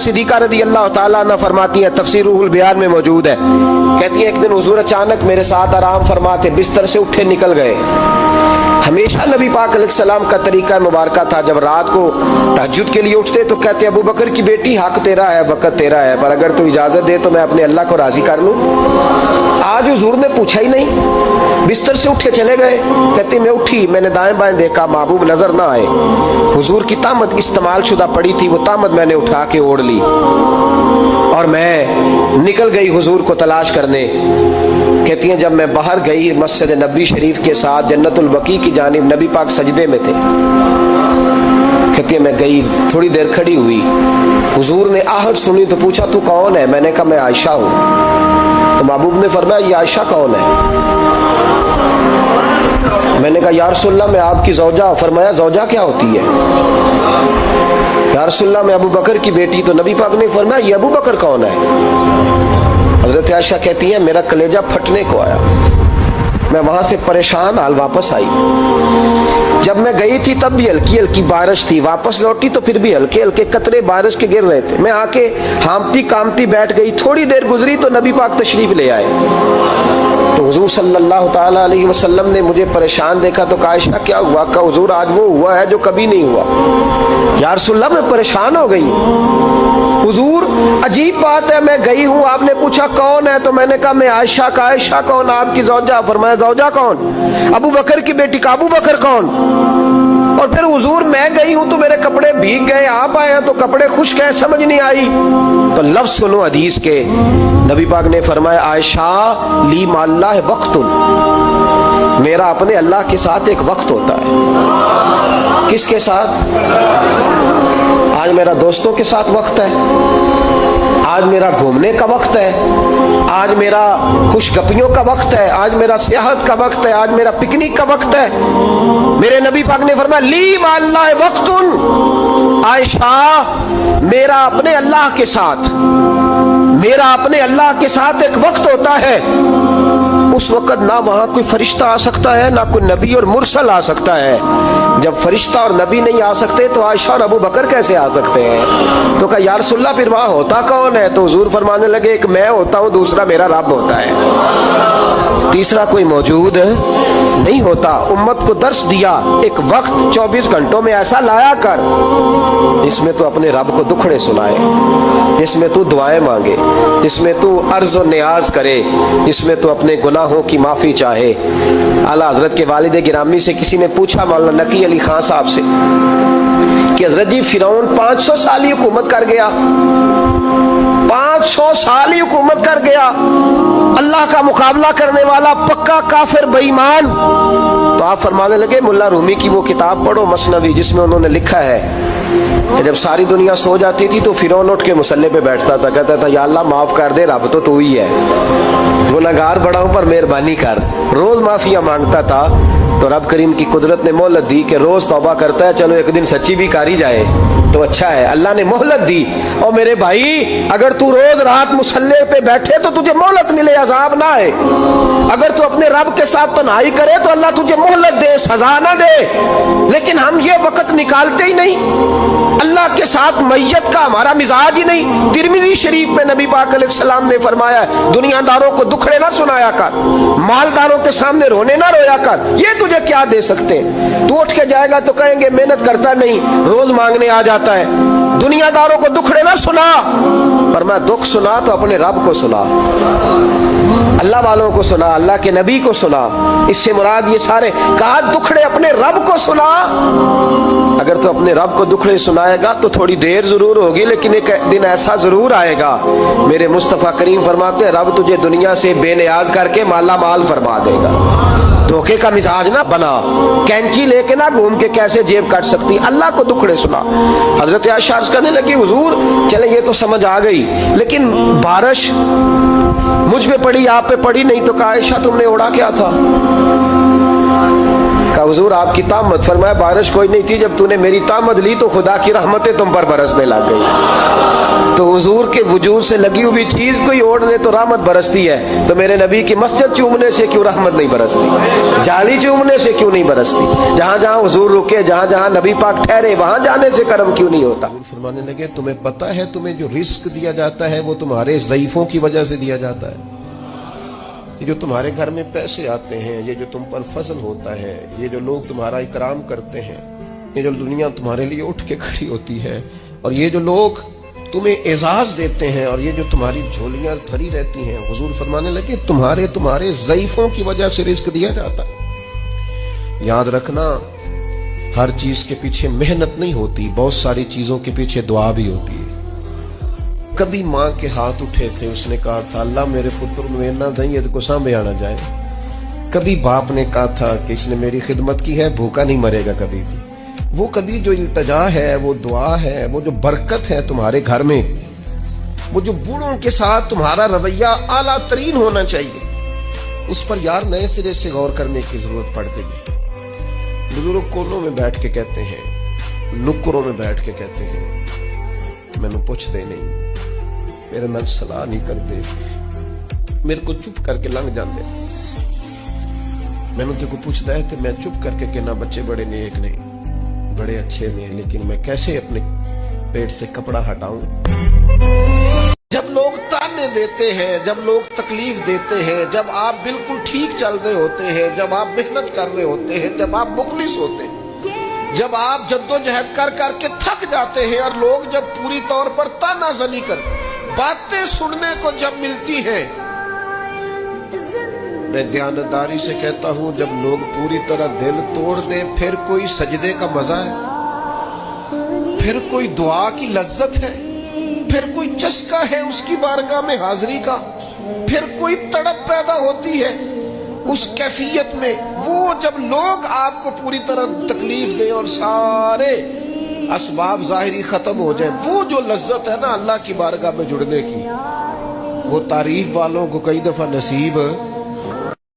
सिद्दीक़ा रज़ी अल्लाह ताला अन्हा फरमाती हैं, तफसीर रूहुल बयान में मौजूद है, कहती हैं एक दिन हुजूर अचानक मेरे साथ आराम फरमाते बिस्तर से उठे निकल गए। हमेशा नबी पाक अलैहिस्सलाम का तरीका मुबारका था, जब रात को तहज्जुद के लिए उठते तो कहते अबू बकर की बेटी हक तेरा है, वक़्त तेरा है, पर अगर तू इजाजत दे तो मैं अपने अल्लाह को राजी कर लूं। आज हुजूर ने पूछा ही नहीं, बिस्तर से उठे चले गए। कहते मैं उठी, मैंने दाएं बाएं देखा, महबूब नजर ना आए। हुजूर की तामत इस्तेमाल शुदा पड़ी थी, वो तामत मैंने उठा के ओढ़ ली और मैं निकल गई हुजूर को तलाश करने। कहती हैं जब मैं बाहर गई मस्जिद नबी शरीफ के साथ जन्नतुल बकी की जानिब, नबी पाक सजदे में थे। कहती है मैं गई, थोड़ी देर खड़ी हुई, हुजूर ने आहट सुनी तो पूछा तू कौन है? मैंने कहा मैं आयशा हूँ। तो महबूब ने फरमाया ये आयशा कौन है? मैंने कहा या रसूलल्लाह मैं आपकी ज़ौजा। फरमाया ज़ौजा क्या होती है? या रसूलल्लाह मैं अबू बकर की बेटी। तो नबी पाक ने फरमाया ये अबू बकर कौन है? हजरत आयशा कहती है मेरा कलेजा फटने को आया, मैं वहां से परेशान हाल वापस आई। जब मैं गई थी तब भी हल्की हल्की बारिश थी, वापस लौटी तो फिर भी हल्के हल्के कतरे बारिश के गिर रहे थे। मैं आके हामती कामती बैठ गई, थोड़ी देर गुजरी तो नबी पाक तशरीफ ले आए। तो हुजूर सल्लल्लाहु ताला अलैहि वसल्लम ने मुझे परेशान देखा तो कहा आयशा क्या हुआ? कहा हुजूर आज वो हुआ है जो कभी नहीं हुआ। या रसूलल्लाह मैं परेशान हो गई। हुजूर अजीब बात है, मैं गई हूँ, आपने पूछा कौन है तो मैंने कहा मैं आयशा। का आयशा कौन? आपकी ज़ौजा। फरमाया ज़ौजा कौन? अबू बकर की बेटी। का अबू बकर कौन? और फिर हुजूर मैं गई हूं तो मेरे कपड़े भीग गए, आप आए हैं तो कपड़े खुश्क हैं, समझ नहीं आई। तो लफ्ज सुनो हदीस के, नबी पाक ने फरमाया आयशा ली माल्लाह वक्तुन, मेरा अपने अल्लाह के साथ एक वक्त होता है। किसके साथ? आज मेरा दोस्तों के साथ वक्त है, आज मेरा घूमने का वक्त है, आज मेरा खुशगपियों का वक्त है, आज मेरा सियाहत का वक्त है, आज मेरा पिकनिक का वक्त है। मेरे नबी पाक ने फरमाया ली माल्लाह वक्तुन, आयशा मेरा अपने अल्लाह के साथ, मेरा अपने अल्लाह के साथ एक वक्त होता है। उस वक्त ना वहां कोई फरिश्ता आ सकता है, ना कोई नबी और मुरसल आ सकता है। जब फरिश्ता और नबी नहीं आ सकते तो आयशा और अबू बकर कैसे आ सकते हैं? तो कहा या रसूलल्लाह फिर वहां होता कौन है? तो हुजूर फरमाने लगे एक मैं होता हूं, दूसरा मेरा रब होता है, तीसरा कोई मौजूद नहीं होता। उम्मत को दर्श दिया एक वक्त 24 घंटों में ऐसा लाया कर जिसमें तू अपने रब को दुखड़े सुनाए, जिसमें तू दुआएं मांगे, जिसमें तू अर्ज और नियाज करे, जिसमें तू अपने गुनाहों की माफी चाहे। आला हजरत के वालिद गिरामी से किसी ने पूछा मौलाना नकी अली खान साहब से कि हजरत जी फिरौन 500 साल ही हुकूमत कर गया, 500 साल ही हुकूमत कर गया, अल्लाह का मुकाबला करने वाला पक्का काफिर बेईमान। तो आप फरमाने लगे मुल्ला रूमी की वो किताब पढ़ो मसनवी, जिसमें उन्होंने लिखा है कि जब सारी दुनिया सो जाती थी तो फिरौन उठ के मुसल्ले पे बैठता था, कहता था या अल्लाह माफ कर दे, रब तो तू ही है, गुनहगार बड़ा हूं पर मेहरबानी कर। रोज माफिया मांगता था तो रब करीम की कुदरत ने मोहलत दी कि रोज तौबा करता है, चलो एक दिन सच्ची भी कारी जाए तो अच्छा है। अल्लाह ने मोहलत दी। और मेरे भाई अगर तू रोज रात मुसल्ले पे बैठे तो तुझे मोहलत मिले, अजाब ना आए। अगर तू अपने रब के साथ तन्हाई करे तो अल्लाह तुझे मोहलत दे, सजा ना दे। लेकिन हम ये वक्त निकालते ही नहीं, अल्लाह के साथ मैयत का हमारा मिजाज ही नहीं। तिरमिज़ी शरीफ में नबी पाक अलैहिस्सलाम ने फरमाया दुनियादारों को दुखड़े ना सुनाया कर, मालदारों के सामने रोने ना रोया कर, ये तुझे क्या दे सकते? तू उठ के जाएगा तो कहेंगे मेहनत करता नहीं, रोज मांगने आ जाता है। दुनियादारों को दुखड़े ना सुना, पर मैं दुख सुना तो अपने रब को सुना, अल्लाह वालों को सुना, अल्लाह के नबी को सुना। इससे मुराद ये सारे कहा दुखड़े अपने रब को सुना। अगर तो अपने रब को दुखड़े सुनाएगा तो थोड़ी देर जरूर होगी, लेकिन एक दिन ऐसा जरूर आएगा, मेरे मुस्तफा करीम फरमाते हैं रब तुझे दुनिया से बेनियाज करके माला माल फरमा देगा। धोखे का मिजाज ना बना, कैंची लेके ना घूम के कैसे जेब काट सकती, अल्लाह को दुखड़े सुना। हजरत आयशा अर्ज करने लगी हुजूर चले ये तो समझ आ गई, लेकिन बारिश मुझ पे पड़ी आप पे पड़ी नहीं। तो कहा आयशा तुमने ओढ़ा क्या था? कहा हुजूर आपकी तामत। फरमाया बारिश कोई नहीं थी, जब तूने मेरी तामत ली तो खुदा की रहमतें तुम पर बरसने लग गई। तो हुजूर के वजूद से लगी हुई चीज कोई ओढ़ ले तो रहमत बरसती है, तो मेरे नबी की मस्जिद चूमने से क्यों रहमत नहीं बरसती? जाली चूमने से क्यों नहीं बरसती? जहां जहां हुजूर रुके, जहां जहां नबी पाक ठहरे, वहां जाने से करम क्यों नहीं होता? फरमाने लगे, तुम्हें पता है तुम्हें जो रिस्क दिया जाता है वो तुम्हारे ज़ईफों की वजह से दिया जाता है। ये जो तुम्हारे घर में पैसे आते हैं, ये जो तुम पर फजल होता है, ये जो लोग तुम्हारा इकराम करते हैं, ये जो दुनिया तुम्हारे लिए उठ के खड़ी होती है, और ये जो लोग तुम्हें एजाज देते हैं, और ये जो तुम्हारी झोलियां भरी रहती हैं, हुजूर फरमाने लगे तुम्हारे ज़ईफों की वजह से रिस्क दिया जाता है। याद रखना, हर चीज के पीछे मेहनत नहीं होती, बहुत सारी चीजों के पीछे दुआ भी होती है। कभी माँ के हाथ उठे थे, उसने कहा था अल्लाह मेरे पुत्र में ना दई को सांभे आना जाए। कभी बाप ने कहा था कि इसने मेरी खिदमत की है, भूखा नहीं मरेगा कभी भी। वो कभी जो इल्तजा है, वो दुआ है, वो जो बरकत है तुम्हारे घर में, वो जो बूढ़ों के साथ तुम्हारा रवैया आला तरीन होना चाहिए, उस पर यार नए सिरे से गौर करने की जरूरत पड़ गई है। बुजुर्ग कोनों में बैठ के कहते हैं, नुक्करों में बैठ के कहते हैं, मैनू पुछदे नहीं, मेरे नाल सलाह नहीं करते, मेरे को चुप करके लंघ जाते। मैनू तो को पूछता है तो मैं चुप करके कहना बच्चे बड़े नेक ने, बड़े अच्छे ने, लेकिन मैं कैसे अपने पेट से कपड़ा हटाऊं? जब लोग ताने देते हैं, जब लोग तकलीफ देते हैं, जब आप बिल्कुल ठीक चल रहे होते हैं, जब आप मेहनत कर रहे होते हैं, जब आप मुखलिस होते हैं, जब आप जद्दोजहद कर करके थक जाते हैं, और लोग जब पूरी तौर पर तानाज़नी कर बातें सुनने को जब मिलती है, मैं ध्यानदारी से कहता हूं, जब लोग पूरी तरह दिल तोड़ दे, फिर कोई सजदे का मजा है, फिर कोई दुआ की लज्जत है, फिर कोई चस्का है उसकी बारगाह में हाजिरी का, फिर कोई तड़प पैदा होती है उस कैफियत में। वो जब लोग आपको पूरी तरह तकलीफ दे और सारे असबाब जाहिरी खत्म हो जाए, वो जो लज्जत है ना अल्लाह की बारगाह में जुड़ने की, वो तारीफ वालों को कई दफा नसीब